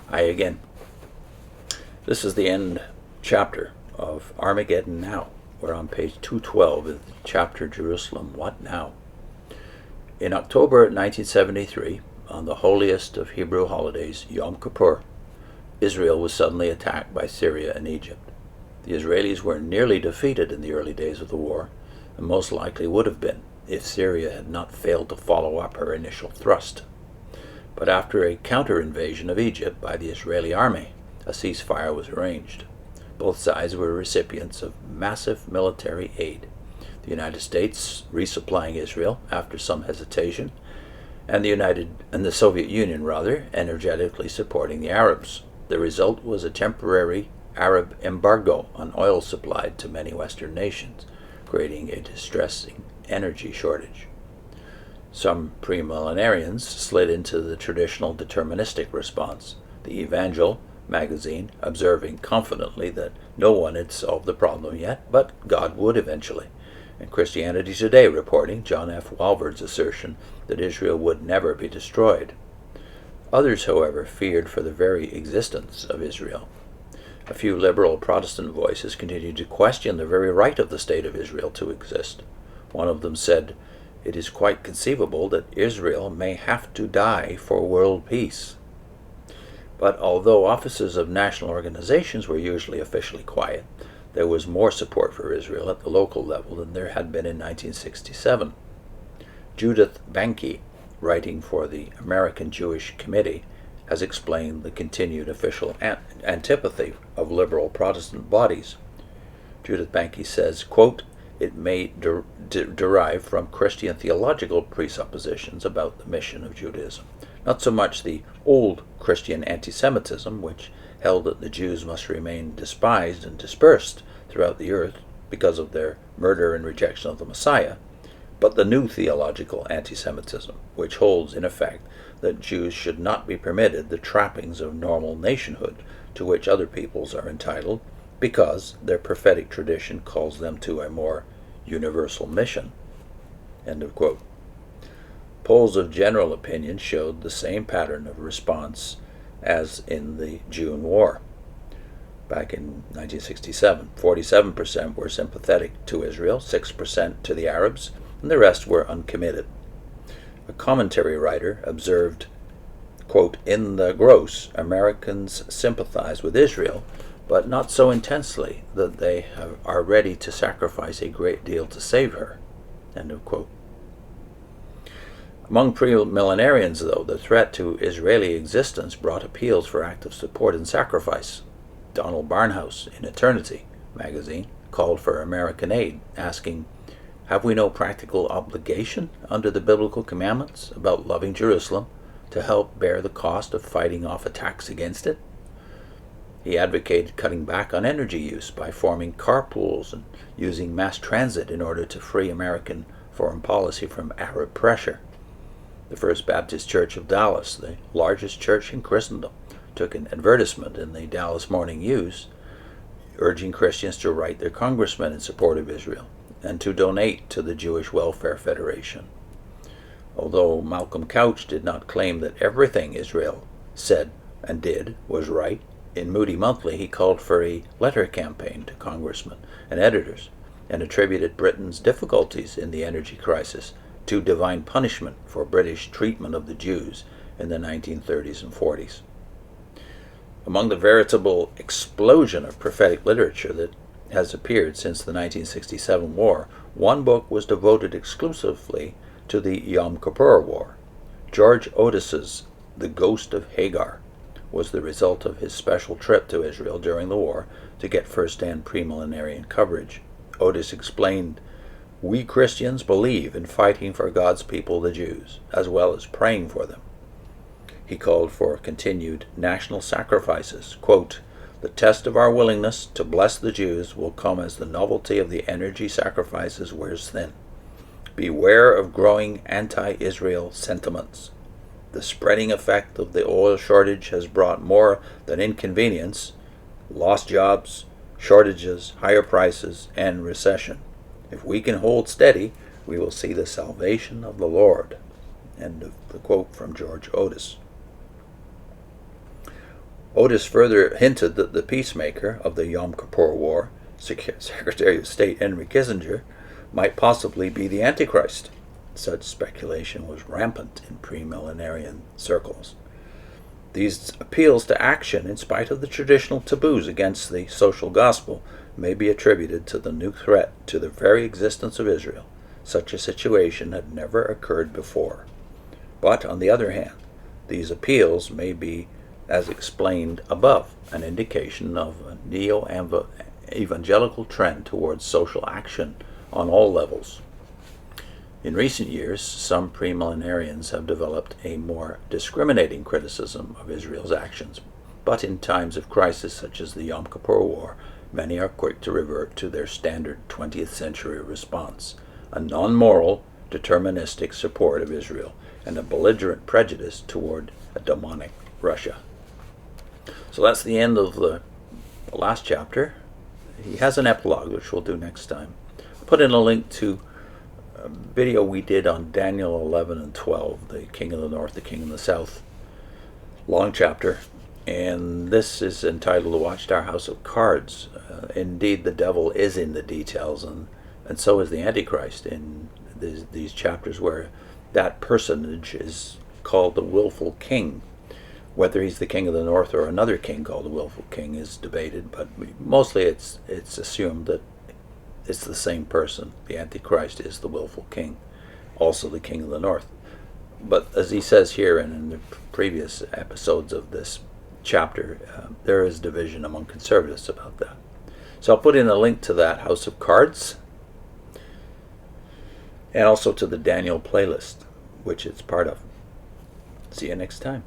Hi again. This is the end chapter of Armageddon Now. We're on page 212 of the chapter Jerusalem, What Now? In October 1973, on the holiest of Hebrew holidays, Yom Kippur, Israel was suddenly attacked by Syria and Egypt. The Israelis were nearly defeated in the early days of the war, and most likely would have been if Syria had not failed to follow up her initial thrust. But after a counter-invasion of Egypt by the Israeli army, a ceasefire was arranged. Both sides were recipients of massive military aid, the United States resupplying Israel after some hesitation, and the Soviet Union energetically supporting the Arabs. The result was a temporary Arab embargo on oil supplied to many Western nations, creating a distressing energy shortage. Some premillenarians slid into the traditional deterministic response, the Evangel magazine observing confidently that no one had solved the problem yet, but God would eventually, and Christianity Today reporting John F. Walvoord's assertion that Israel would never be destroyed. Others, however, feared for the very existence of Israel. A few liberal Protestant voices continued to question the very right of the state of Israel to exist. One of them said, "It is quite conceivable that Israel may have to die for world peace." But although offices of national organizations were usually officially quiet, there was more support for Israel at the local level than there had been in 1967. Judith Banke, writing for the American Jewish Committee, has explained the continued official antipathy of liberal Protestant bodies. Judith Banke says, quote, "It may derive from Christian theological presuppositions about the mission of Judaism, not so much the old Christian anti-Semitism, which held that the Jews must remain despised and dispersed throughout the earth because of their murder and rejection of the Messiah, but the new theological anti-Semitism, which holds, in effect, that Jews should not be permitted the trappings of normal nationhood to which other peoples are entitled, because their prophetic tradition calls them to a more universal mission." End of quote. Polls of general opinion showed the same pattern of response as in the June War. Back in 1967, 47% were sympathetic to Israel, 6% to the Arabs, and the rest were uncommitted. A commentary writer observed, quote, "In the gross, Americans sympathize with Israel, but not so intensely that they are ready to sacrifice a great deal to save her." End of quote. Among premillenarians, though, the threat to Israeli existence brought appeals for active support and sacrifice. Donald Barnhouse, in Eternity magazine, called for American aid, asking, "Have we no practical obligation under the biblical commandments about loving Jerusalem to help bear the cost of fighting off attacks against it?" He advocated cutting back on energy use by forming carpools and using mass transit in order to free American foreign policy from Arab pressure. The First Baptist Church of Dallas, the largest church in Christendom, took an advertisement in the Dallas Morning News urging Christians to write their congressmen in support of Israel and to donate to the Jewish Welfare Federation. Although Malcolm Couch did not claim that everything Israel said and did was right, in Moody Monthly he called for a letter campaign to congressmen and editors and attributed Britain's difficulties in the energy crisis to divine punishment for British treatment of the Jews in the 1930s and 40s. Among the veritable explosion of prophetic literature that has appeared since the 1967 war, one book was devoted exclusively to the Yom Kippur War. George Otis's The Ghost of Hagar was the result of his special trip to Israel during the war to get first-hand premillenarian coverage. Otis explained, "We Christians believe in fighting for God's people, the Jews, as well as praying for them." He called for continued national sacrifices. Quote, "The test of our willingness to bless the Jews will come as the novelty of the energy sacrifices wears thin. Beware of growing anti-Israel sentiments. The spreading effect of the oil shortage has brought more than inconvenience, lost jobs, shortages, higher prices, and recession. If we can hold steady, we will see the salvation of the Lord." End of the quote from George Otis. Otis further hinted that the peacemaker of the Yom Kippur War, Secretary of State Henry Kissinger, might possibly be the Antichrist. Such speculation was rampant in premillenarian circles. These appeals to action, in spite of the traditional taboos against the social gospel, may be attributed to the new threat to the very existence of Israel. Such a situation had never occurred before. But, on the other hand, these appeals may be, as explained above, an indication of a neo-evangelical trend towards social action on all levels. In recent years, some premillenarians have developed a more discriminating criticism of Israel's actions, but in times of crisis such as the Yom Kippur War, many are quick to revert to their standard 20th century response, a non-moral, deterministic support of Israel and a belligerent prejudice toward a demonic Russia. So that's the end of the last chapter. He has an epilogue, which we'll do next time. I'll put in a link to a video we did on Daniel 11 and 12, the King of the North, the King of the South. Long chapter. And this is entitled The Watchtower House of Cards. Indeed, the devil is in the details, and so is the Antichrist in these chapters, where that personage is called the willful king. Whether he's the king of the north or another king called the willful king is debated, but mostly it's assumed that it's the same person. The Antichrist is the willful king, also the king of the north. But as he says here and in the previous episodes of this chapter, there is division among conservatives about that. So I'll put in a link to that House of Cards, and also to the Daniel playlist, which it's part of. See you next time.